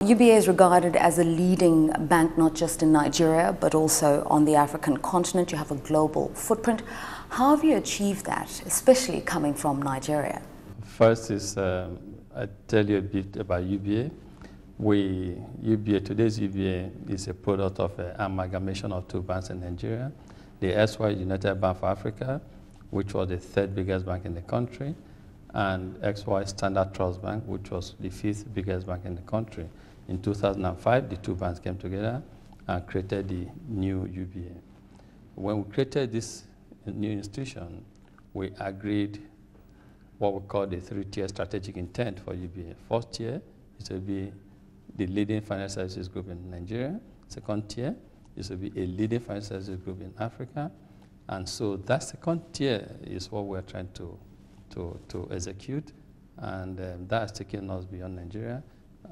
UBA is regarded as a leading bank not just in Nigeria but also on the African continent. You have a global footprint. How have you achieved that, especially coming from Nigeria? First is, I tell you a bit about UBA. Today's UBA is a product of an amalgamation of two banks in Nigeria. The SY United Bank for Africa, which was the third biggest bank in the country, and XY Standard Trust Bank, which was the fifth biggest bank in the country. In 2005, the two banks came together and created the new UBA. When we created this new institution, we agreed what we call the three-tier strategic intent for UBA. First tier is to be the leading financial services group in Nigeria. Second tier is to be a leading financial services group in Africa. And so that second tier is what we're trying to execute. And that has taken us beyond Nigeria,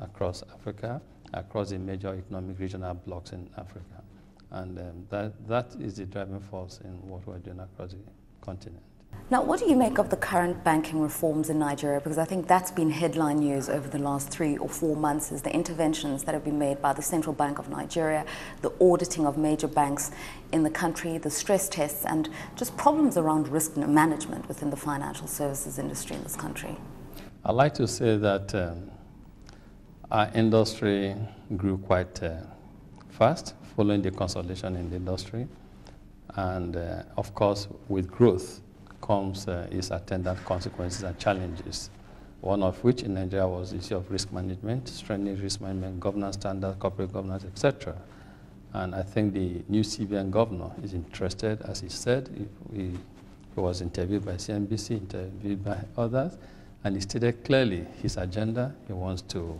across Africa, across the major economic regional blocks in Africa. And that is the driving force in what we're doing across the continent. Now, what do you make of the current banking reforms in Nigeria? Because I think that's been headline news over the last 3 or 4 months, is the interventions that have been made by the Central Bank of Nigeria, the auditing of major banks in the country, the stress tests, and just problems around risk management within the financial services industry in this country. I'd like to say that our industry grew quite fast following the consolidation in the industry. And of course, with growth comes its attendant consequences and challenges, one of which in Nigeria was the issue of risk management, strengthening risk management, governance standards, corporate governance, etc. And I think the new CBN governor is interested, as he said. He was interviewed by CNBC, interviewed by others, and he stated clearly his agenda. He wants to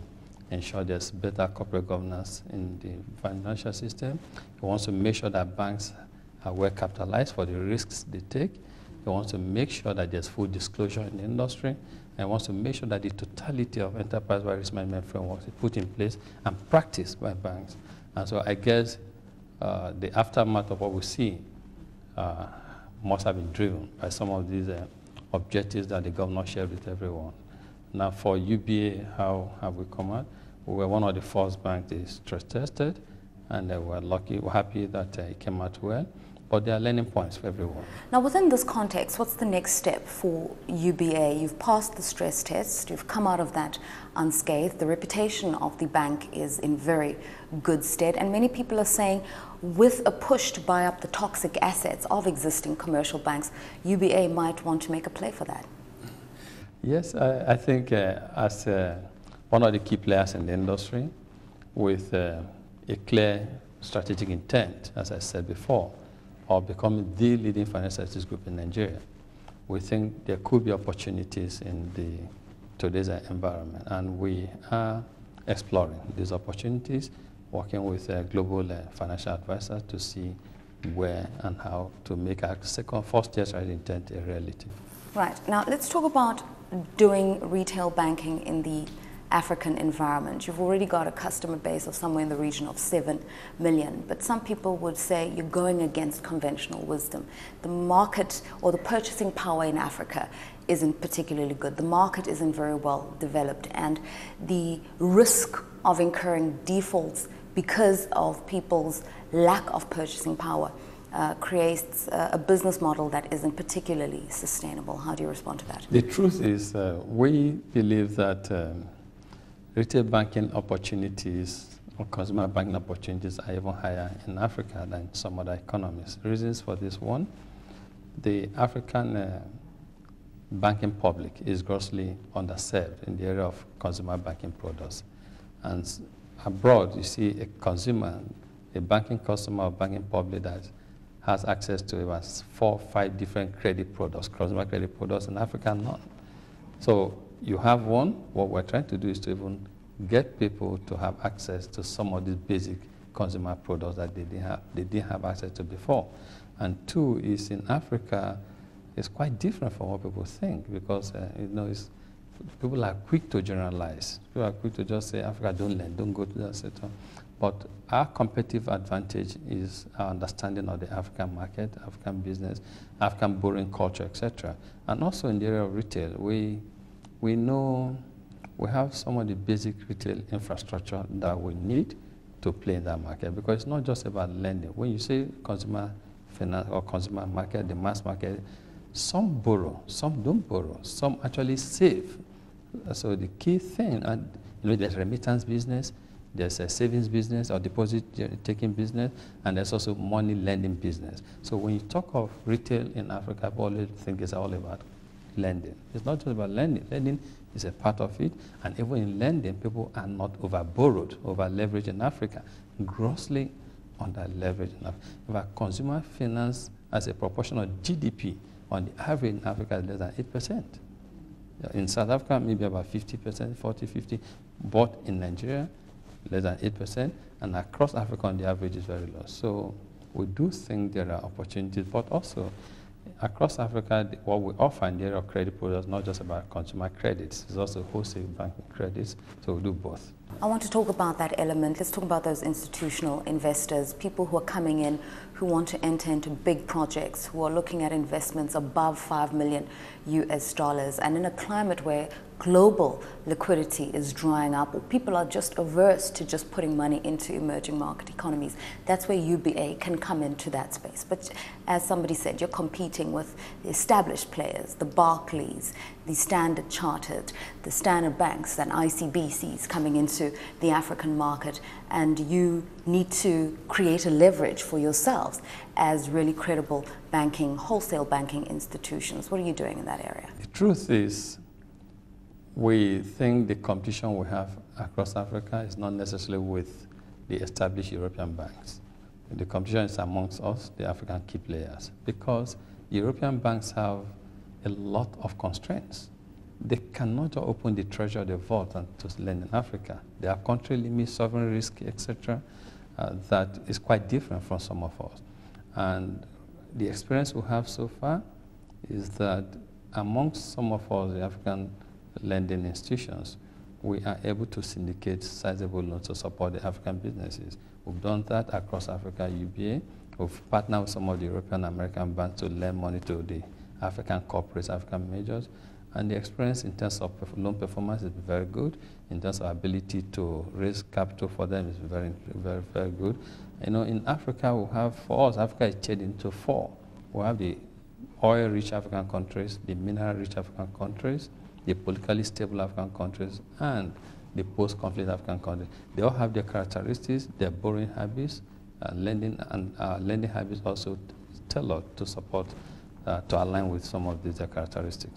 ensure there's better corporate governance in the financial system. He wants to make sure that banks are well capitalized for the risks they take. He wants to make sure that there's full disclosure in the industry, and wants to make sure that the totality of enterprise-wide risk management frameworks is put in place and practiced by banks. And so I guess the aftermath of what we see must have been driven by some of these objectives that the governor shared with everyone. Now for UBA, how have we come out? We were one of the first banks they stress tested, and we're happy that it came out well. But there are learning points for everyone. Now, within this context, what's the next step for UBA? You've passed the stress test, you've come out of that unscathed. The reputation of the bank is in very good stead, and many people are saying with a push to buy up the toxic assets of existing commercial banks, UBA might want to make a play for that. Yes, I think as one of the key players in the industry with a clear strategic intent, as I said before, of becoming the leading financial services group in Nigeria, we think there could be opportunities in today's environment. And we are exploring these opportunities, working with global financial advisors to see where and how to make our first-tier strategic intent a reality. Right. Now, let's talk about doing retail banking in the African environment. You've already got a customer base of somewhere in the region of 7 million, but some people would say you're going against conventional wisdom. The market or the purchasing power in Africa isn't particularly good. The market isn't very well developed, and the risk of incurring defaults because of people's lack of purchasing power creates a business model that isn't particularly sustainable. How do you respond to that? The truth is we believe that retail banking opportunities or consumer banking opportunities are even higher in Africa than some other economies. Reasons for this: one, the African banking public is grossly underserved in the area of consumer banking products. And abroad, you see a consumer, a banking customer or banking public that has access to about 4 or 5 different credit products, consumer credit products. In Africa, none. So you have one. What we're trying to do is to even get people to have access to some of these basic consumer products that they didn't have access to before. And two is in Africa, it's quite different from what people think, because people are quick to generalize. People are quick to just say, Africa, don't lend, don't go to that sector. But our competitive advantage is our understanding of the African market, African business, African borrowing culture, etc. And also in the area of retail, we know we have some of the basic retail infrastructure that we need to play in that market, because it's not just about lending. When you say consumer finance or consumer market, the mass market, some borrow, some don't borrow, some actually save. So the key thing, and there's remittance business, there's a savings business or deposit taking business, and there's also money lending business. So when you talk of retail in Africa, people always think it's all about lending. It's not just about lending. Lending is a part of it, and even in lending, people are not over-borrowed, over-leveraged in Africa, grossly under-leveraged in Africa. In fact, consumer finance as a proportion of GDP on the average in Africa is less than 8%. In South Africa, maybe about 50%, 40, 50, but in Nigeria, less than 8%, and across Africa on the average is very low. So we do think there are opportunities, but also across Africa, what we offer in the area of credit products is not just about consumer credits, it's also wholesale banking credits, so we do both. I want to talk about that element. Let's talk about those institutional investors, people who are coming in, who want to enter into big projects, who are looking at investments above $5 million US, and in a climate where global liquidity is drying up, or people are just averse to just putting money into emerging market economies. That's where UBA can come into that space. But as somebody said, you're competing with the established players, the Barclays, the Standard Chartered, the Standard Banks and ICBCs coming into the African market, and you need to create a leverage for yourselves as really credible banking, wholesale banking institutions. What are you doing in that area? The truth is, we think the competition we have across Africa is not necessarily with the established European banks. The competition is amongst us, the African key players, because European banks have a lot of constraints. They cannot just open the treasury of the vault and to lend in Africa. They have country limits, sovereign risk, etc. That is quite different from some of us. And the experience we have so far is that amongst some of us, the African lending institutions, we are able to syndicate sizable loans to support the African businesses. We've done that across Africa, UBA. We've partnered with some of the European American banks to lend money to the African corporates, African majors. And the experience in terms of loan performance is very good. In terms of ability to raise capital for them is very, very, very good. You know, in Africa, we have, for us, Africa is shaded into four. We have the oil-rich African countries, the mineral-rich African countries, the politically stable African countries, and the post-conflict African countries. They all have their characteristics, their borrowing habits, lending habits also tailored to support, to align with some of these characteristics.